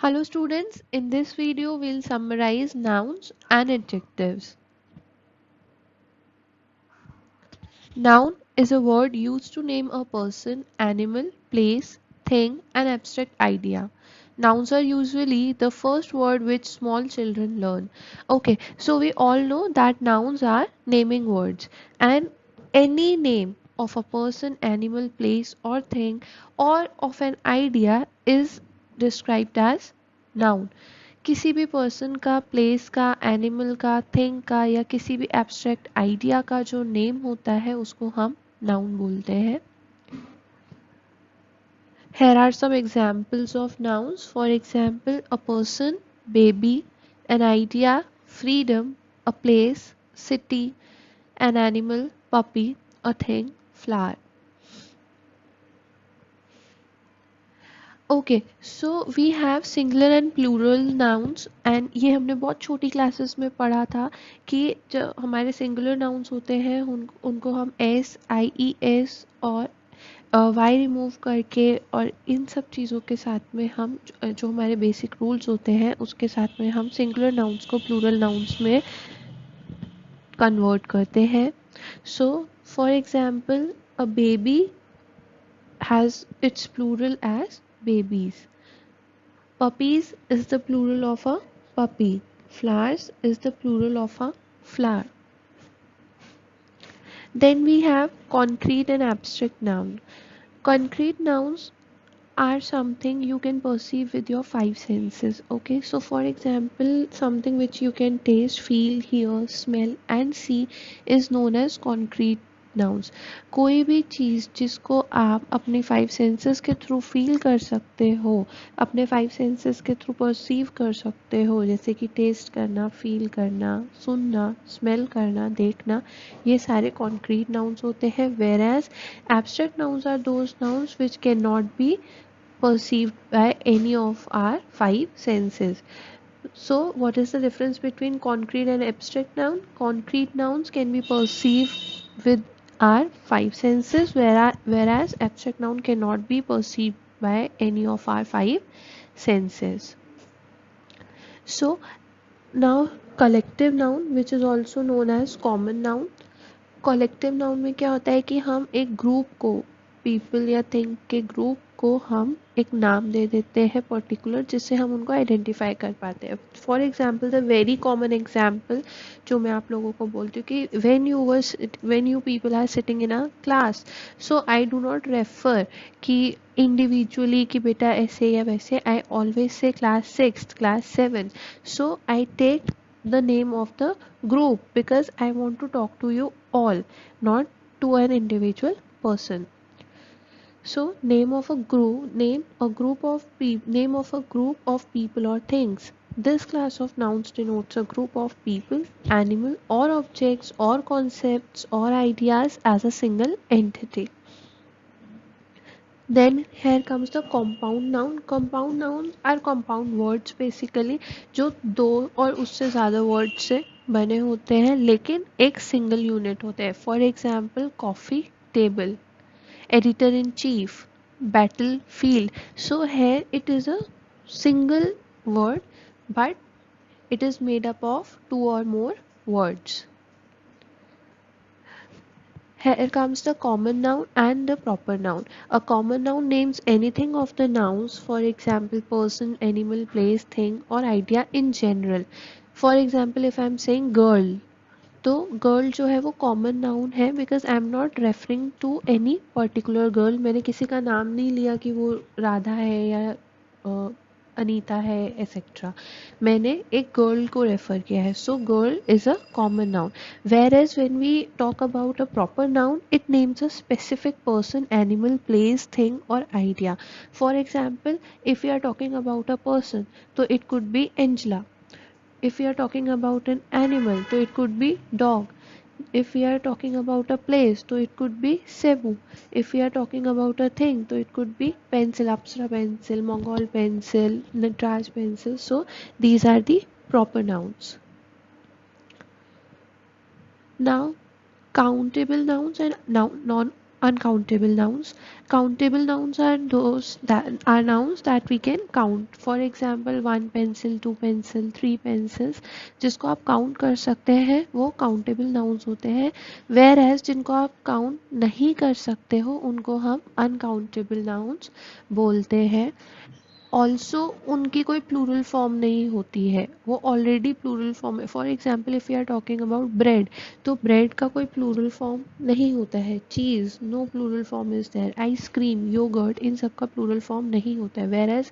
Hello students, in this video we'll summarize nouns and adjectives. Noun is a word used to name a person, animal, place, thing and abstract idea. Nouns are usually the first word which small children learn. Okay, so we all know that nouns are naming words and any name of a person, animal, place or thing or of an idea is described as noun. किसी भी person का, place का, animal का, thing का या किसी भी abstract idea का जो नेम होता है उसको हम नाउन बोलते हैं. Here are some examples of nouns. For example, a person, baby, an idea, freedom, a place, city, an animal, puppy, a thing, flower. Okay so we have singular and plural nouns and ये हमने बहुत छोटी classes में पढ़ा था कि जो हमारे सिंगुलर नाउन्स होते हैं उनको हम एस आई ई एस और वाई रिमूव करके और इन सब चीज़ों के साथ में हम जो हमारे बेसिक रूल्स होते हैं उसके साथ में हम सिंगुलर नाउन्स को प्लूरल नाउन्स में कन्वर्ट करते हैं. So for example a baby has its plural as babies. Puppies is the plural of a puppy. Flowers is the plural of a flower. Then we have concrete and abstract noun. Concrete nouns are something you can perceive with your five senses. Okay, so for example, something which you can taste, feel, hear, smell and see is known as concrete nouns. कोई भी चीज़ जिसको आप अपने five senses के through feel कर सकते हो, अपने फाइव सेंसेस के थ्रू परसीव कर सकते हो, जैसे कि टेस्ट करना, फील करना, सुनना, स्मेल करना, देखना, ये सारे कॉन्क्रीट नाउन्स होते हैं. Whereas abstract nouns are those nouns which can not be perceived by any of our five senses. So what is the difference between concrete and abstract noun? Concrete nouns can be perceived with our five senses, whereas abstract noun cannot be perceived by any of our five senses. So now collective noun, which is also known as common noun. Collective noun में क्या होता है कि हम एक group को, people या thing के ग्रुप को हम एक नाम दे देते हैं पर्टिकुलर, जिससे हम उनको आइडेंटिफाई कर पाते हैं. For example the very common example जो मैं आप लोगों को बोलती हूँ कि when you people are sitting in a class, so I do not refer कि इंडिविजुअली कि बेटा ऐसे या वैसे. I always say class 6th, class 7th. So I take the name of the group because I want to talk to you all, not to an individual person. So name of a group, name of a group of people or things. This class of nouns denotes a group of people, animal or objects or concepts or ideas as a single entity. Then here comes the compound noun. Compound nouns are compound words basically जो दो और उससे ज़्यादा word से बने होते हैं लेकिन एक सिंगल यूनिट होते हैं. For example coffee table, editor in chief, battle field. So here it is a single word but it is made up of two or more words. Here comes the common noun and the proper noun. A common noun names anything of the nouns, for example, person, animal, place, thing, or idea in general. For example, if I am saying girl, तो girl जो है वो common noun है because I am not referring to any particular girl. मैंने किसी का नाम नहीं लिया कि वो राधा है या अनीता है एक्सेट्रा. मैंने एक गर्ल को रेफर किया है. So girl is a common noun. Where as when we talk about a proper noun it names a specific person, animal, place, thing और idea. For example if you are talking about a person तो it could be Angela. If we are talking about an animal, so it could be dog. If we are talking about a place, so it could be Cebu. If we are talking about a thing, so it could be pencil, Apsara pencil, Mongol pencil, Natraj pencil. So these are the proper nouns. Now countable nouns and non uncountable nouns. Countable nouns are those that are nouns that we can count. For example, 1 pencil, 2 pencil, 3 pencils, जिसको आप count कर सकते हैं वो countable nouns होते हैं. Whereas जिनको आप count नहीं कर सकते हो उनको हम uncountable nouns बोलते हैं. ऑल्सो उनकी कोई प्लूरल फॉर्म नहीं होती है, वो ऑलरेडी प्लूरल फॉर्म है. For example if you are talking about bread, तो ब्रेड का कोई प्लूरल फॉर्म नहीं होता है. Cheese, no plural form is there. Ice cream, yogurt, इन सब का प्लूरल फॉर्म नहीं होता है. वेर एज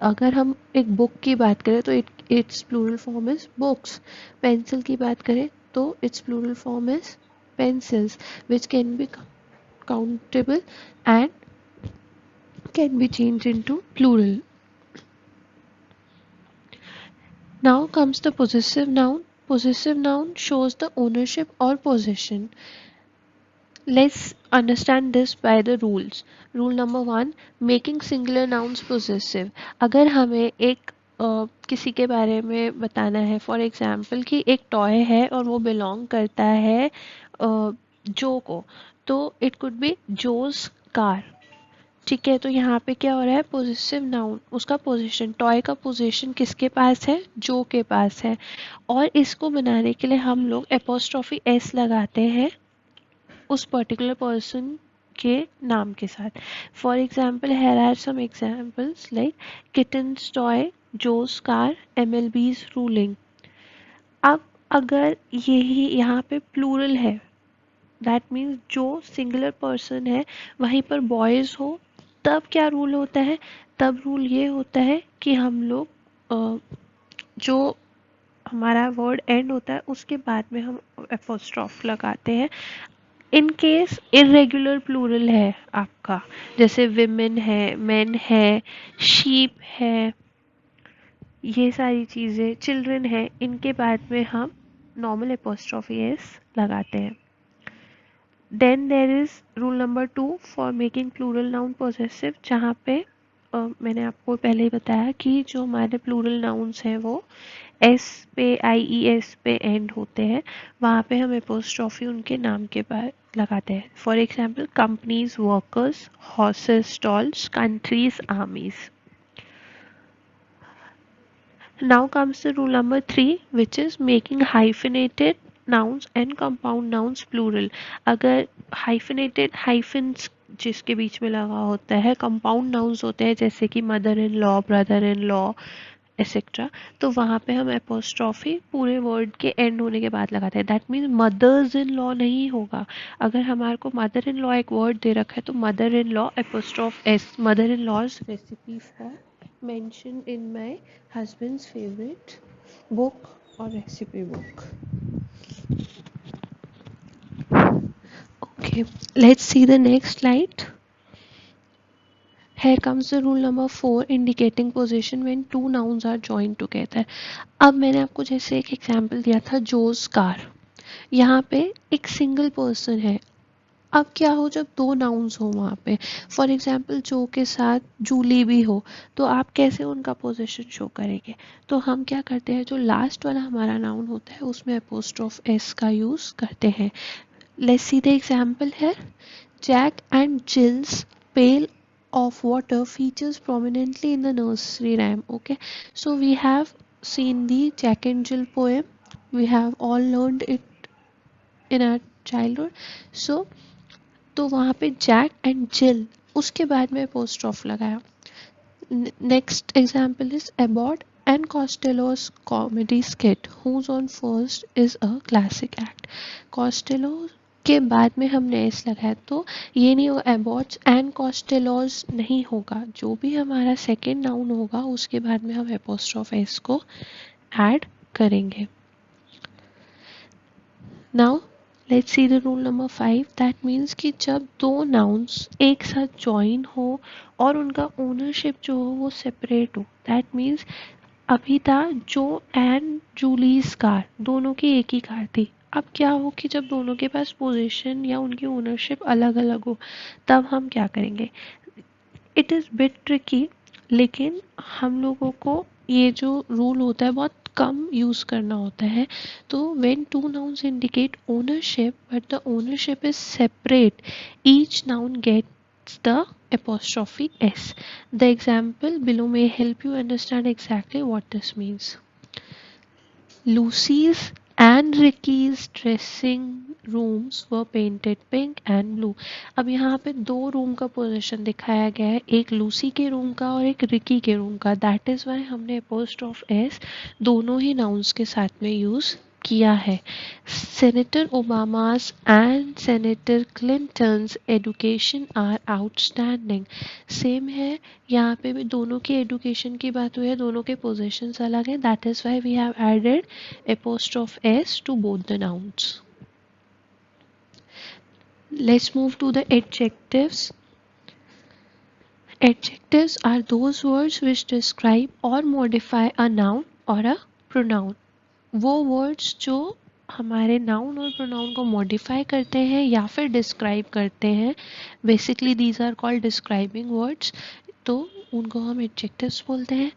अगर हम एक बुक की बात करें तो its plural form is books. Pencil की बात करें तो its plural form is pencils, which can be countable and can be changed into plural. Now comes the possessive noun. Possessive noun shows the ownership or possession. Let's understand this by the rules. Rule number 1, making singular nouns possessive. अगर हमें एक किसी के बारे में बताना है, for example कि एक टॉय है और वो बिलोंग करता है जो को, तो it could be Joe's car. ठीक है, तो यहाँ पे क्या हो रहा है, पोजेसिव नाउन, उसका पोजीशन, टॉय का पोजीशन किसके पास है, जो के पास है. और इसको बनाने के लिए हम लोग एपोस्ट्रॉफी एस लगाते हैं उस पर्टिकुलर पर्सन के नाम के साथ. For example here are some examples like kitten's toy, Joe's car, MLB's ruling. अब अगर यही यहाँ पे प्लूरल है, दैट मीन्स जो सिंगुलर पर्सन है वहीं पर बॉयज़ हो, तब क्या रूल होता है, तब रूल ये होता है कि हम लोग जो हमारा वर्ड एंड होता है उसके बाद में हम एपोस्ट्रॉफ लगाते हैं. इन केस इरेगुलर प्लूरल है आपका, जैसे विमेन है, मेन है, शीप है, ये सारी चीज़ें, चिल्ड्रन है, इनके बाद में हम नॉर्मल एपोस्ट्रॉफी एस लगाते हैं. Then there is rule number 2 for making plural noun possessive, जहाँ पे मैंने आपको पहले ही बताया कि जो हमारे प्लूरल नाउन्स हैं वो एस पे, IES पे एंड होते हैं, वहाँ पे हम एपोस्ट्रॉफी उनके नाम के बाद लगाते हैं. For example companies, workers, horses, stalls, countries, आर्मीज. Now comes the rule number 3, which is making hyphenated nouns and compound nouns plural. अगर hyphenated, hyphens जिसके बीच में लगा होता है, compound nouns होते हैं जैसे कि mother in law, brother in law, etcetera, तो वहाँ पे हम एपोस्ट्रॉफी पूरे वर्ड के एंड होने के बाद लगाते हैं. That means mothers in law नहीं होगा. अगर हमारे को मदर इन लॉ एक वर्ड दे रखा है तो mother in law apostrophe s, mother in law's recipe for mentioned in my husband's favorite book or recipe book. Okay, let's see the next slide. Here comes the rule number 4, indicating position when two nouns are joined together. अब मैंने आपको जैसे एक example दिया था जोस car, यहाँ पे एक सिंगल पर्सन है. अब क्या हो जब दो नाउन्स हो वहाँ पे, फॉर एग्जाम्पल जो के साथ जूली भी हो, तो आप कैसे उनका पोजीशन शो करेंगे. तो हम क्या करते हैं, जो लास्ट वाला हमारा नाउन होता है उसमें एपोस्ट्रोफ एस का यूज़ करते हैं. लेट्स सी द एग्जाम्पल है. Jack and Jill's pail of water features prominently in the nursery rhyme. Okay, so we have seen the Jack and Jill poem, we have all learned it in our childhood. So तो वहाँ पे Jack and जिल, उसके बाद में apostrophe लगाया. Next example is Abbott and Costello's comedy skit who's on first is a classic act. Costello के बाद में हमने एस लगाया, तो ये नहीं होगा, अबॉट्स एंड कॉस्टेलोस नहीं होगा, जो भी हमारा सेकेंड नाउन होगा उसके बाद में हम एपोस्ट्रॉफ एस को ऐड करेंगे. Now let's see the rule number 5. That means कि जब दो नाउन्स एक साथ ज्वाइन हो और उनका ओनरशिप जो हो वो सेपरेट हो. दैट मीन्स अभी था जो एंड जूलीज कार, दोनों की एक ही कार थी. अब क्या हो कि जब दोनों के पास पोजीशन या उनकी ओनरशिप अलग अलग हो, तब हम क्या करेंगे. इट इज़ बिट ट्रिकी, लेकिन हम लोगों को ये जो रूल होता है बहुत कम यूज़ करना होता है। तो when two nouns indicate ownership but the ownership is separate, each noun gets the apostrophe s. The example below may help you understand exactly what this means. Lucy's and Ricky's dressing rooms were painted pink and blue. अब यहाँ पे दो room का position दिखाया गया है, एक Lucy के रूम का और एक रिकी के रूम का. दैट इज वाई हमने पोस्ट ऑफ एस दोनों ही नाउन्स के साथ में यूज किया है. Senator Obama's and senator Clinton's education are outstanding. Same है, यहाँ पे भी दोनों की एडुकेशन की बात हुई है, दोनों के पोजीशंस अलग हैं. That is why we have added apostrophe s to both the nouns. Let's move to the adjectives. Adjectives are those words which describe or modify a noun or a pronoun. वो words जो हमारे noun और pronoun को modify करते हैं या फिर describe करते हैं. Basically these are called describing words. तो उनको हम adjectives बोलते हैं.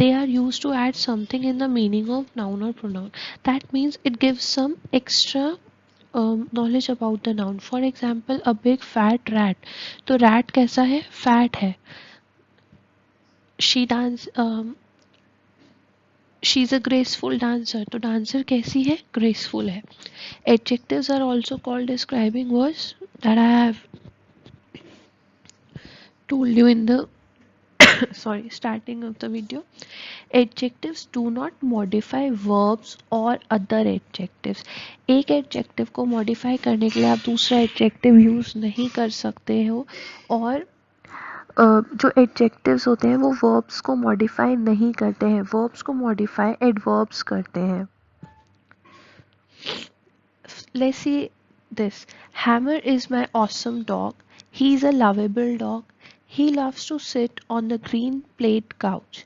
They are used to add something in the meaning of noun or pronoun. That means it gives some extra knowledge about the noun. For example, a big fat rat. तो rat कैसा है? Fat है. She dance. She is a graceful dancer. तो dancer कैसी है? Graceful है. Adjectives are also called describing words that I have told you in the starting of the video. Adjectives do not modify verbs or other adjectives. एक adjective को modify करने के लिए आप दूसरा adjective use नहीं कर सकते हो, और जो adjectives होते हैं वो verbs को modify नहीं करते हैं. verbs को modify adverbs करते हैं. Let's see this. Hammer is my awesome dog. He is a lovable dog. He loves to sit on the green played couch.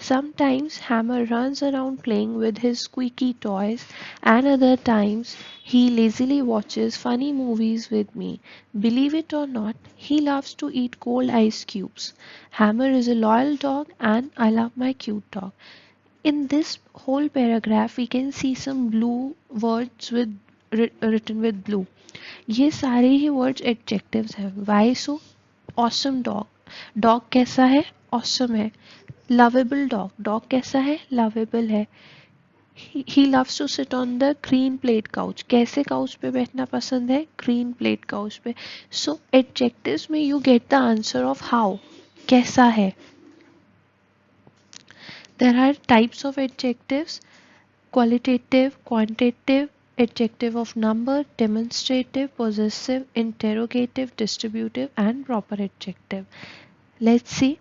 Sometimes Hammer runs around playing with his squeaky toys, and other times he lazily watches funny movies with me. Believe it or not, he loves to eat cold ice cubes. Hammer is a loyal dog, and I love my cute dog. In this whole paragraph, we can see some blue words with written with blue. ये सारे ही words adjectives हैं. Why so? Awesome dog. Dog कैसा है? Awesome है. Lovable dog. Dog कैसा है? Lovable है. He loves to sit on the green played couch. कैसे couch पे बैठना पसंद है? Green played couch पे. So adjectives में you get the answer of how. कैसा है? There are types of adjectives: qualitative, quantitative, adjective of number, demonstrative, possessive, interrogative, distributive, and proper adjective. Let's see.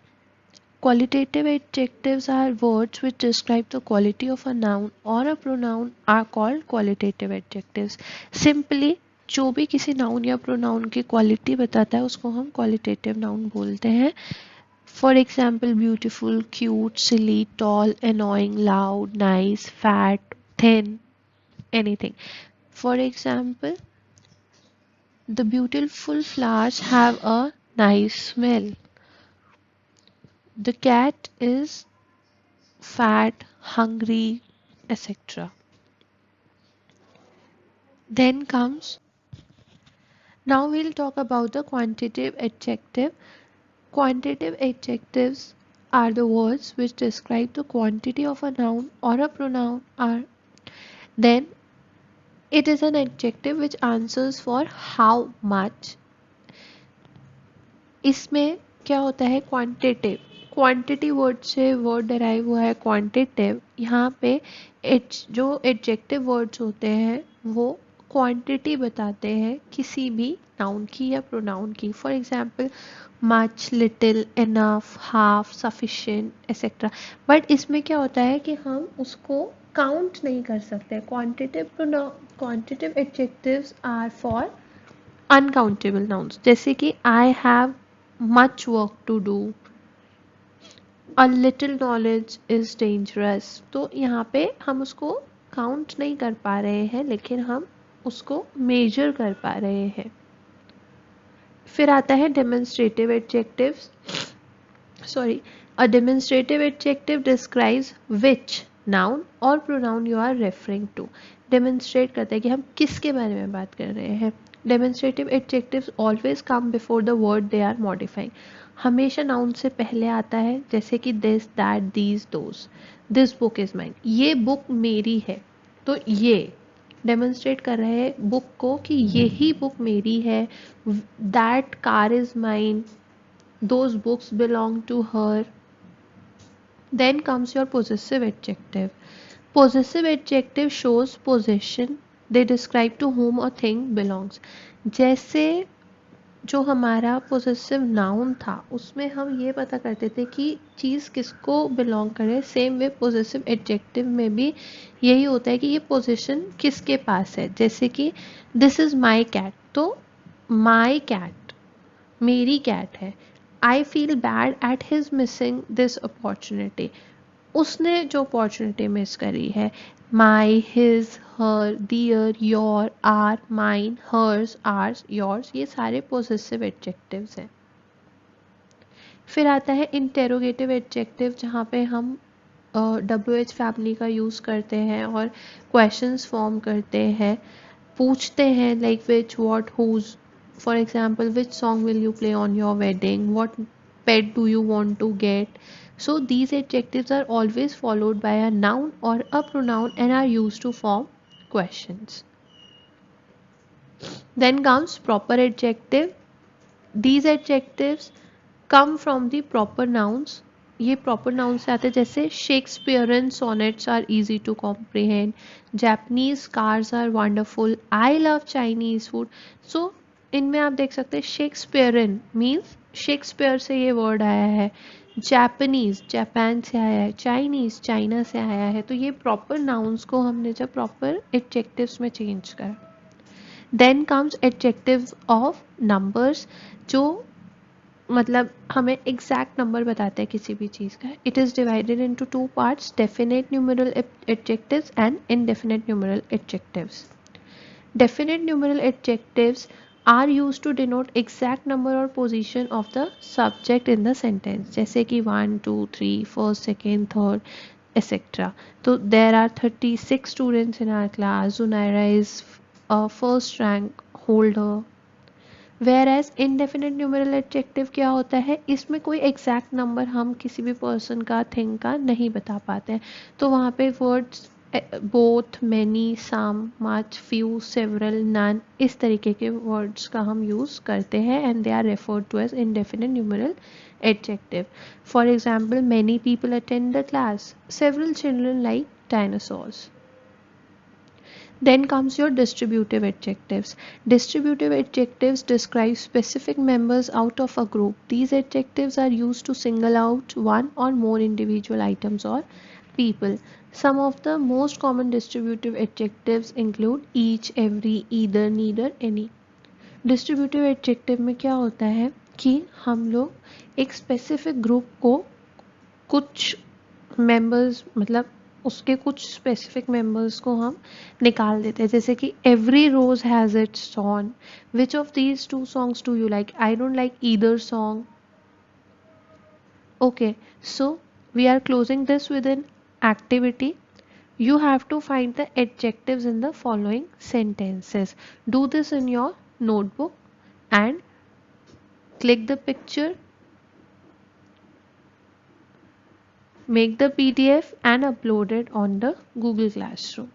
Qualitative adjectives are words which describe the quality of a noun or a pronoun are called qualitative adjectives. Simply जो भी किसी noun या pronoun की quality बताता है उसको हम qualitative noun बोलते हैं. For example, beautiful, cute, silly, tall, annoying, loud, nice, fat, thin, anything. For example, the beautiful flowers have a nice smell. The cat is fat, hungry, etc. Then comes, now we'll talk about the quantitative adjective. Quantitative adjectives are the words which describe the quantity of a noun or a pronoun. Then it is an adjective which answers for how much. इसमें क्या होता है? Quantitative. Quantity word से word derive हुआ है quantitative. यहाँ पे जो एडजेक्टिव वर्ड्स होते हैं वो क्वांटिटी बताते हैं किसी भी नाउन की या प्रोनाउन की. For example much, little, enough, half, sufficient etcetera. But इसमें क्या होता है कि हम उसको काउंट नहीं कर सकते. Quantitative adjectives are for uncountable nouns. जैसे कि I have much work to do, a little knowledge is dangerous. तो यहाँ पे हम उसको काउंट नहीं कर पा रहे हैं लेकिन हम उसको मेजर कर पा रहे हैं. फिर आता है demonstrative adjectives. A demonstrative adjective describes which noun और pronoun you are referring to. Demonstrate करता है कि हम किसके बारे में बात कर रहे हैं। Demonstrative adjectives always come before the word they are modifying. हमेशा नाउन से पहले आता है, जैसे कि this, that, these, those. This book is mine, ये बुक मेरी है। तो ये डेमोन्स्ट्रेट कर रहे हैं बुक को कि यही बुक मेरी है। That car is mine, those books belong to her. Then comes your possessive adjective. Possessive adjective shows possession. They describe to whom a thing belongs. जैसे जो हमारा possessive noun था उसमें हम ये पता करते थे कि चीज़ किसको belong करे। सेम वे possessive adjective में भी यही होता है कि ये possession किसके पास है। जैसे कि this is my cat, तो my cat मेरी कैट है। I feel bad at his missing this opportunity, उसने जो अपॉर्चुनिटी मिस करी है। My, his, her, their, your, our, mine, hers, ours, yours, ये सारे पोजेसिव एडजेक्टिव्स हैं। फिर आता है इंटेरोगेटिव एडजेक्टिव, जहाँ पे हम WH फैमिली का यूज़ करते हैं और क्वेश्चंस फॉर्म करते हैं, पूछते हैं like which, what, whose. For example, which song will you play on your wedding, what pet do you want to get. So these adjectives are always followed by a noun or a pronoun and are used to form questions. Then comes proper adjective. These adjectives come from the proper nouns. ये proper nouns से आते हैं, जैसे Shakespearean sonnets are easy to comprehend, Japanese cars are wonderful, I love Chinese food. So इनमें आप देख सकते हैं Shakespearean means शेक्सपियर से ये वर्ड आया है, जापानीज जापान से आया है, चाइनीज चाइना से आया है। तो ये प्रॉपर नाउन्स को हमने जब प्रॉपर एडजेक्टिव्स में चेंज कर। Then comes adjectives of numbers, जो मतलब हमें एग्जैक्ट नंबर बताते हैं किसी भी चीज़ का। It is divided into two parts, definite numeral adjectives and indefinite numeral adjectives. Definite numeral adjectives are used to denote exact number or position of the subject in the sentence, जैसे कि 1, 2, 3, first, second, third, etc. तो there are 36 students in our class. Zunaira is a first rank holder. Whereas indefinite numeral adjective क्या होता है, इसमें कोई exact number हम किसी भी person का, thing का नहीं बता पाते हैं। तो वहाँ पे words both, many, some, much, few, several, none, इस तरीके के words का हम use करते हैं and they are referred to as indefinite numeral adjective. For example, many people attend the class. Several children like dinosaurs. Then comes your distributive adjectives. Distributive adjectives describe specific members out of a group. These adjectives are used to single out one or more individual items or people. Some of the most common distributive adjectives include each, every, either, neither, any. Distributive adjective में क्या होता है कि हम लोग एक specific group को कुछ मेंबर्स, मतलब उसके कुछ स्पेसिफिक मेंबर्स को हम निकाल देते हैं। जैसे कि every rose has its song, which of these two songs do you like, I don't like either song. Okay, so we are closing this with an activity. You have to find the adjectives in the following sentences. Do this in your notebook and click the picture, make the PDF and upload it on the Google Classroom.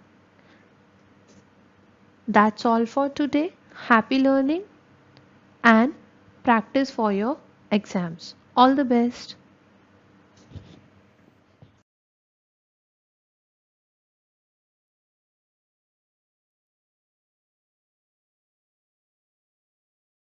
That's all for today. Happy learning and practice for your exams. All the best.